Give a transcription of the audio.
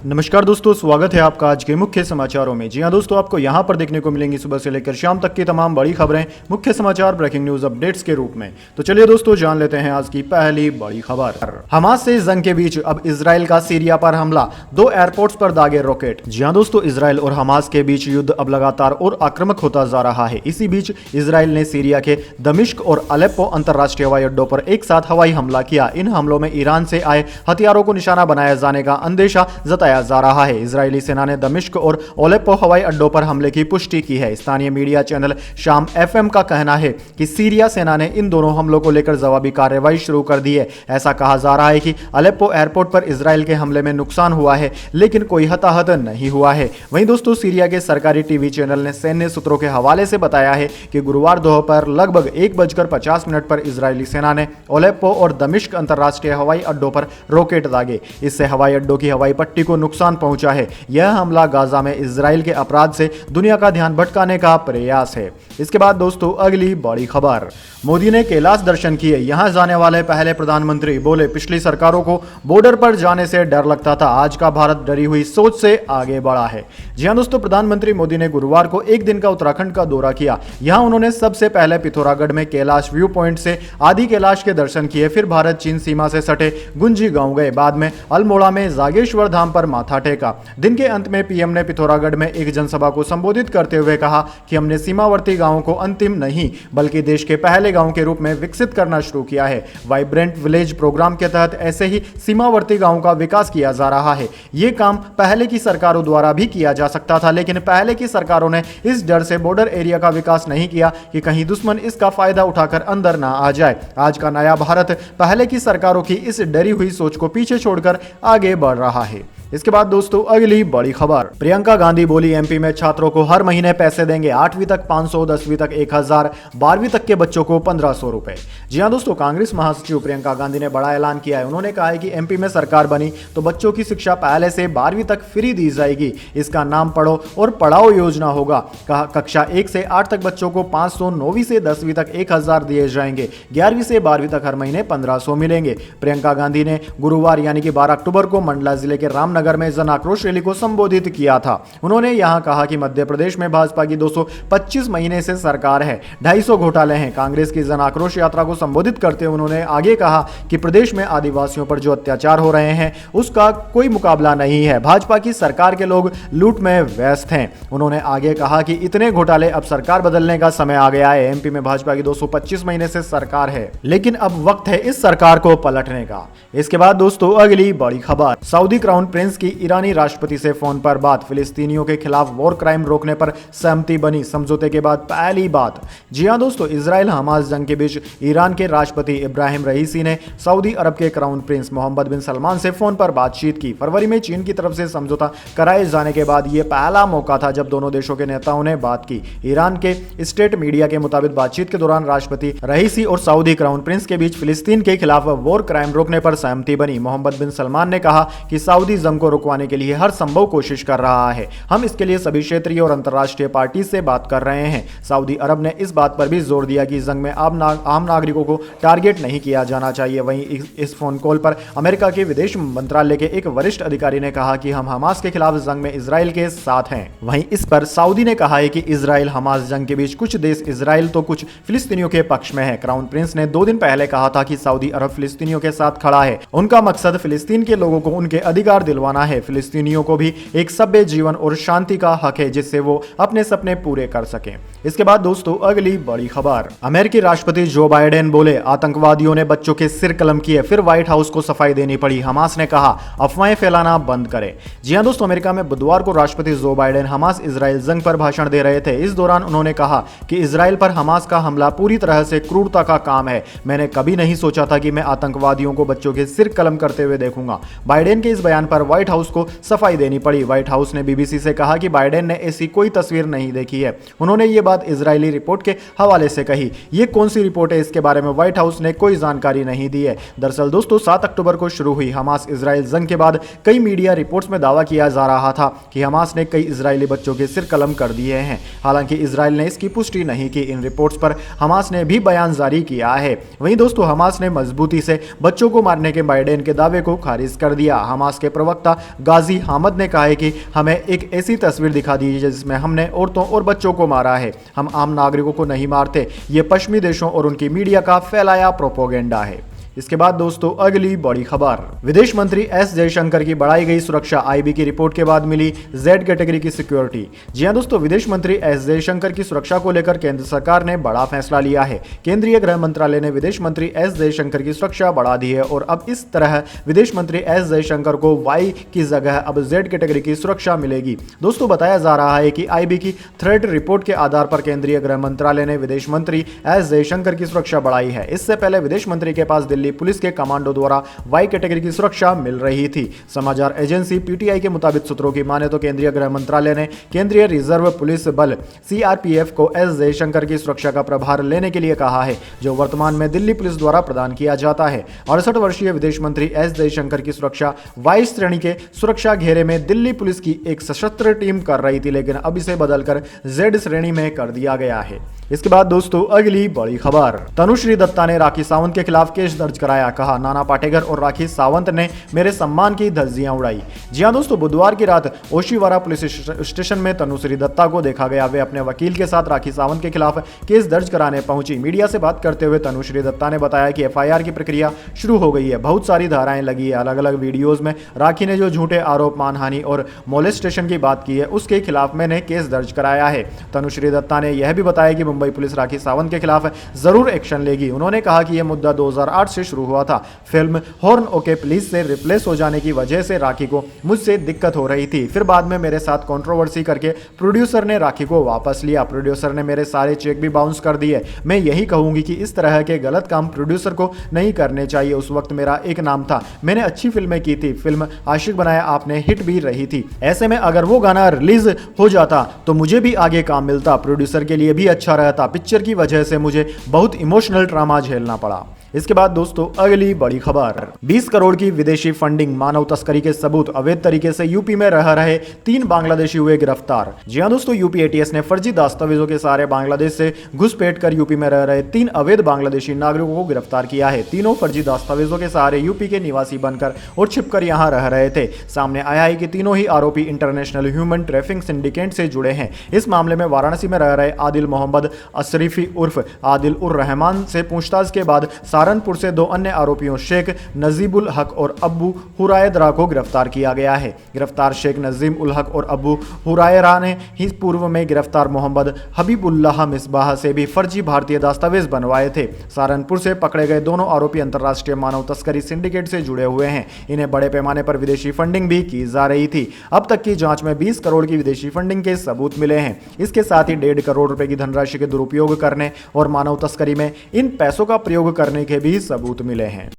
नमस्कार दोस्तों, स्वागत है आपका आज के मुख्य समाचारों में। जी हां दोस्तों, आपको यहां पर देखने को मिलेंगी सुबह से लेकर शाम तक की तमाम बड़ी खबरें, मुख्य समाचार, ब्रेकिंग न्यूज अपडेट्स के रूप में। तो चलिए दोस्तों, जान लेते हैं आज की पहली बड़ी खबर। हमास से जंग के बीच अब इजराइल का सीरिया पर हमला, 2 एयरपोर्ट्स पर दागे रॉकेट। जी हां दोस्तों, इजराइल और हमास के बीच युद्ध अब लगातार और आक्रामक होता जा रहा है। इसी बीच इजराइल ने सीरिया के दमिश्क और अलेप्पो अंतरराष्ट्रीय हवाई अड्डों पर एक साथ हवाई हमला किया। इन हमलों में ईरान से आए हथियारों को निशाना बनाया जाने का अंदेशा जताया जा रहा है। इजरायली सेना ने दमिश्क और अलेप्पो हवाई अड्डों पर हमले की पुष्टि की है। स्थानीय मीडिया चैनल शाम एफएम का कहना है कि सीरिया सेना ने इन दोनों हमलों को लेकर जवाबी कार्रवाई शुरू कर दी है। ऐसा कहा जा रहा है कि अलेप्पो एयरपोर्ट पर इजराइल के हमले में नुकसान हुआ है, लेकिन कोई हताहत नहीं हुआ है। वहीं दोस्तों, सीरिया के सरकारी टीवी चैनल ने सैन्य सूत्रों के हवाले से बताया है कि गुरुवार दोपहर लगभग 1:50 पर इजरायली सेना ने अलेप्पो और दमिश्क अंतरराष्ट्रीय हवाई अड्डों पर रॉकेट दागे। इससे हवाई अड्डों की हवाई पट्टी को नुकसान पहुंचा है। यह हमला गाजा में इजराइल के अपराध से दुनिया का ध्यान भटकाने का प्रयास है। इसके बाद दोस्तों, अगली बड़ी खबर। मोदी ने कैलाश दर्शन किए, यहां जाने वाले पहले प्रधानमंत्री। बोले, पिछली सरकारों को बॉर्डर पर जाने से डर लगता था, आज का भारत डरी हुई सोच से आगे बढ़ा है। जी हां दोस्तों, प्रधानमंत्री मोदी ने गुरुवार को एक दिन का उत्तराखंड का दौरा किया। यहां उन्होंने सबसे पहले पिथौरागढ़ में कैलाश व्यू पॉइंट से आदि कैलाश के दर्शन किए। फिर भारत चीन सीमा से सटे गुंजी गांव गए। बाद में अल्मोड़ा में जागेश्वर धाम पर माथा टेका। दिन के अंत में पीएम ने पिथौरागढ़ में एक जनसभा को संबोधित करते हुए कहा कि हमने सीमावर्ती गांवों को अंतिम नहीं बल्कि देश के पहले गांव के रूप में विकसित करना शुरू किया है। वाइब्रेंट विलेज प्रोग्राम के तहत ऐसे ही सीमावर्ती गांवों का विकास किया जा रहा है। यह काम पहले की सरकारों द्वारा भी किया जा सकता था, लेकिन पहले की सरकारों ने इस डर से बॉर्डर एरिया का विकास नहीं किया कि कहीं दुश्मन इसका फायदा उठाकर अंदर ना आ जाए। आज का नया भारत पहले की सरकारों की इस डरी हुई सोच को पीछे छोड़कर आगे बढ़ रहा है। इसके बाद दोस्तों, अगली बड़ी खबर। प्रियंका गांधी बोली, एमपी में छात्रों को हर महीने पैसे देंगे। 8वीं तक 500, 10वीं तक 1000, 12वीं तक के बच्चों को 1500 रुपए। जी हां दोस्तों, कांग्रेस महासचिव प्रियंका गांधी ने बड़ा ऐलान किया है। उन्होंने कहा है कि एमपी में सरकार बनी तो बच्चों की शिक्षा पहले से 12वीं तक फ्री दी जाएगी। इसका नाम पढ़ो और पढ़ाओ योजना होगा। कक्षा 1 से 8 तक बच्चों को 500, 9वीं से 10वीं तक 1000 दिए जाएंगे। 11वीं से 12वीं तक हर महीने 1500 मिलेंगे। प्रियंका गांधी ने गुरुवार यानी कि 12 अक्टूबर को मंडला जिले के रामनगर में जन आक्रोश रैली को संबोधित किया था। उन्होंने यहां कहा कि मध्य प्रदेश में भाजपा की 225 महीने से सरकार है, 250 घोटाले हैं। कांग्रेस की जन आक्रोश यात्रा को संबोधित करते हुए उन्होंने आगे कहा कि प्रदेश में आदिवासियों पर जो अत्याचार हो रहे हैं उसका कोई मुकाबला नहीं है। भाजपा की सरकार के लोग लूट में व्यस्त हैं। उन्होंने आगे कहा कि इतने घोटाले, अब सरकार बदलने का समय आ गया है। एमपी में भाजपा की 225 महीने से सरकार है, लेकिन अब वक्त है इस सरकार को पलटने का। इसके बाद दोस्तों, अगली बड़ी खबर। सऊदी क्राउन प्रिंस की ईरानी राष्ट्रपति से फोन पर बात, फिलिस्तीनियों के खिलाफ वॉर क्राइम रोकने पर सहमति बनी। समझौते के बाद पहली बात। जी हां दोस्तों, इजराइल हमास जंग के बीच ईरान के राष्ट्रपति इब्राहिम रईसी ने सऊदी अरब के क्राउन प्रिंस मोहम्मद बिन सलमान से फोन पर बातचीत की। फरवरी में चीन की तरफ से समझौता कराए जाने के बाद यह पहला मौका था जब दोनों देशों के नेताओं ने बात की। ईरान के स्टेट मीडिया के मुताबिक बातचीत के दौरान राष्ट्रपति रईसी और सऊदी क्राउन प्रिंस के बीच फिलिस्तीन के खिलाफ वॉर क्राइम रोकने पर सहमति बनी। मोहम्मद बिन सलमान ने कहा कि सऊदी जंग को रुकवाने के लिए हर संभव कोशिश कर रहा है। हम इसके लिए सभी क्षेत्रीय और अंतर्राष्ट्रीय पार्टी से बात कर रहे हैं। सऊदी अरब ने इस बात पर भी जोर दिया कि जंग में आम नागरिकों को टारगेट नहीं किया जाना चाहिए। वहीं इस फोन कॉल पर अमेरिका के विदेश मंत्रालय के एक वरिष्ठ अधिकारी ने कहा कि हम हमास के खिलाफ जंग में इजराइल के साथ हैं। वहीं इस पर सऊदी ने कहा है कि इजराइल हमास जंग के बीच कुछ देश इजराइल तो कुछ फिलिस्तीनियों के पक्ष में है। क्राउन प्रिंस ने 2 दिन पहले कहा था कि सऊदी अरब फिलिस्तीनियों के साथ खड़ा है। उनका मकसद फिलिस्तीन के लोगों को उनके अधिकार दिलवाना है। फिलिस्तीनियों को भी एक सभ्य जीवन और शांति का हक है जिससे वो अपने सपने पूरे कर सकें। इसके बाद दोस्तों, अगली बड़ी खबर। अमेरिकी राष्ट्रपति जो बाइडेन बोले, आतंकवादियों ने बच्चों के सिर कलम किए, फिर व्हाइट हाउस को सफाई देनी पड़ी। हमास ने कहा अफवाहें फैलाना बंद करें। जी हां दोस्तों, अमेरिका में बुधवार को राष्ट्रपति जो बाइडेन हमास इजराइल जंग पर भाषण दे रहे थे। इस दौरान उन्होंने कहा कि इजराइल पर हमास का हमला पूरी तरह से क्रूरता का काम है। मैंने कभी नहीं सोचा था कि मैं आतंकवादियों को बच्चों के सिर कलम करते हुए देखूंगा। बाइडेन के इस बयान पर व्हाइट हाउस को सफाई देनी पड़ी। व्हाइट हाउस ने बीबीसी से कहा कि बाइडेन ने ऐसी कोई तस्वीर नहीं देखी है। उन्होंने ये बात इजरायली रिपोर्ट के हवाले से कही। ये कौन सी रिपोर्ट है, इसके बारे में व्हाइट हाउस ने कोई जानकारी नहीं दी है। दरअसल दोस्तों, 7 अक्टूबर को शुरू हुई हमास इजराइल जंग के बाद कई मीडिया रिपोर्ट्स में दावा किया जा रहा था कि हमास ने कई इजरायली बच्चों के सिर कलम कर दिए हैं। हालांकि इजराइल ने इसकी पुष्टि नहीं की। इन रिपोर्ट्स पर हमास ने भी बयान जारी किया है। वहीं दोस्तों, हमास ने मजबूती से बच्चों को मारने के बाइडेन के दावे को खारिज कर दिया। हमास के प्रवक्ता प्रवक्ता गाजी हामद ने कहा है कि हमें एक ऐसी तस्वीर दिखा दी है जिसमें हमने औरतों और बच्चों को मारा है। हम आम नागरिकों को नहीं मारते। ये पश्चिमी देशों और उनकी मीडिया का फैलाया प्रोपेगेंडा है। इसके बाद दोस्तों अगली बड़ी खबर, विदेश मंत्री एस जयशंकर की बढ़ाई गई सुरक्षा, आईबी की रिपोर्ट के बाद मिली जेड कैटेगरी की सिक्योरिटी। जी हां दोस्तों, विदेश मंत्री एस जयशंकर की सुरक्षा को लेकर केंद्र सरकार ने बड़ा फैसला लिया है। केंद्रीय गृह मंत्रालय ने विदेश मंत्री एस जयशंकर की सुरक्षा बढ़ा दी है और अब इस तरह विदेश मंत्री एस जयशंकर को वाई की जगह अब जेड कैटेगरी की सुरक्षा मिलेगी। दोस्तों बताया जा रहा है कि आईबी की थ्रेड रिपोर्ट के आधार पर केंद्रीय गृह मंत्रालय ने विदेश मंत्री एस जयशंकर की सुरक्षा बढ़ाई है। इससे पहले विदेश मंत्री के पास दिल्ली पुलिस के कमांडो द्वारा वाई कैटेगरी की सुरक्षा मिल रही थी। समाचार एजेंसी पीटीआई के मुताबिक सूत्रों की माने तो केंद्रीय गृह मंत्रालय ने केंद्रीय रिजर्व पुलिस बल सीआरपीएफ को एस जयशंकर की सुरक्षा का प्रभार लेने के लिए कहा है, जो वर्तमान में दिल्ली पुलिस द्वारा प्रदान किया जाता है। 68 वर्षीय विदेश मंत्री एस जयशंकर की सुरक्षा वाई श्रेणी के सुरक्षा घेरे में दिल्ली पुलिस की एक सशस्त्र टीम कर रही थी, लेकिन अब इसे बदलकर जेड श्रेणी में कर दिया गया है। इसके बाद दोस्तों अगली बड़ी खबर, तनुश्री दत्ता ने राखी सावंत के खिलाफ केस दर्ज कराया। कहा, नाना पाटेकर और राखी सावंत ने मेरे सम्मान की धज्जियां उड़ाई। जी हां दोस्तों, बुधवार की रात ओशिवारा पुलिस स्टेशन में तनुश्री दत्ता को देखा गया। वे अपने वकील के साथ राखी सावंत के खिलाफ केस दर्ज कराने पहुंची। मीडिया से बात करते हुए तनुश्री दत्ता ने बताया कि एफआईआर की प्रक्रिया शुरू हो गई है। बहुत सारी धाराएं लगी है। अलग अलग वीडियोज में राखी ने जो झूठे आरोप, मानहानि और मोलेस्टेशन की बात की है, उसके खिलाफ मैंने केस दर्ज कराया है। तनुश्री दत्ता ने यह भी बताया कि मुंबई पुलिस राखी सावंत के खिलाफ जरूर एक्शन लेगी। उन्होंने कहा कि यह मुद्दा 2008 से शुरू हुआ था। फिल्म हॉर्न ओके प्लीज से रिप्लेस हो जाने की वजह से राखी को मुझसे दिक्कत हो रही थी। फिर बाद में मेरे साथ कंट्रोवर्सी करके प्रोड्यूसर ने राखी को वापस लिया। प्रोड्यूसर ने मेरे सारे चेक भी बाउंस कर दिए। मैं यही कहूंगी कि इस तरह के गलत काम प्रोड्यूसर को नहीं करने चाहिए। उस वक्त मेरा एक नाम था, मैंने अच्छी फिल्में की थी। फिल्म आशिक बनाया आपने हिट भी रही थी। ऐसे में अगर वो गाना रिलीज हो जाता तो मुझे भी आगे काम मिलता, प्रोड्यूसर के लिए भी अच्छा रहता। पिक्चर की वजह से मुझे बहुत इमोशनल ड्रामा झेलना पड़ा। इसके बाद दोस्तों अगली बड़ी खबर, 20 करोड़ की विदेशी फंडिंग, मानव तस्करी के सबूत, अवैध तरीके से यूपी में रह रहे 3 बांग्लादेशी हुए गिरफ्तार। जी हां दोस्तों, यूपी एटीएस ने फर्जी दस्तावेजों के सहारे बांग्लादेश से घुसपैठ कर यूपी में रह रहे 3 अवैध बांग्लादेशी नागरिकों को गिरफ्तार किया है। तीनों फर्जी दस्तावेजों के सहारे यूपी के निवासी बनकर और छिपकर यहां रह रहे थे। सामने आया है कि तीनों ही आरोपी इंटरनेशनल ह्यूमन ट्रैफिकिंग सिंडिकेट से जुड़े हैं। इस मामले में वाराणसी में रह रहे आदिल मोहम्मद अशरीफी उर्फ आदिल उर रहमान से पूछताछ के बाद सहारनपुर से 2 अन्य आरोपियों शेख नजीबुल हक और अब्बू हुरायदरा को गिरफ्तार किया गया है। गिरफ्तार शेख नजीम उल हक और अब्बू हुरायरा ने ही पूर्व में गिरफ्तार मोहम्मद हबीबुल्लाह मिसबाह से भी फर्जी भारतीय दस्तावेज बनवाए थे। सहारनपुर से पकड़े गए दोनों आरोपी अंतर्राष्ट्रीय मानव तस्करी सिंडिकेट से जुड़े हुए हैं। इन्हें बड़े पैमाने पर विदेशी फंडिंग भी की जा रही थी। अब तक की जांच में 20 करोड़ की विदेशी फंडिंग के सबूत मिले हैं। इसके साथ ही 1.5 करोड़ रुपए की धनराशि के दुरुपयोग करने और मानव तस्करी में इन पैसों का प्रयोग करने के भी सबूत मिले हैं।